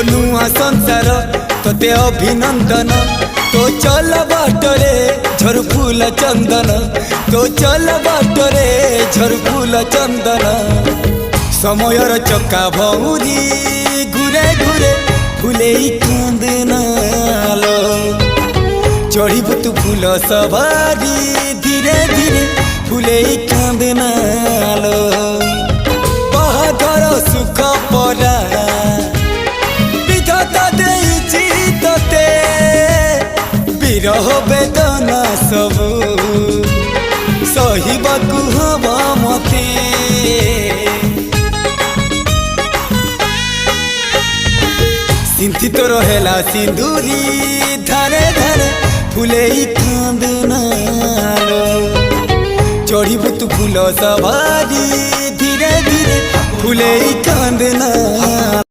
नुआ संसार तोते अभिनंदन तो चल बाटरे झर फूल चंदन तो चल बाटरे झर फूल चंदन समयर चक्का भौरी घुरे घुरे फूले कांदनालो चढ़ीबु तू फूल सवारी धीरे धीरे फूले कांदनालो बाहादर सुख परा विधाता देइछि तोते विरह वेदना सबु सहिबाकु हवा मते सिंथी तो रहेला सिंदूरी धारे धारे फूले कांदनालो चढ़ीबु तू फूल सवारी धीरे धीरे फूले कांदनालो।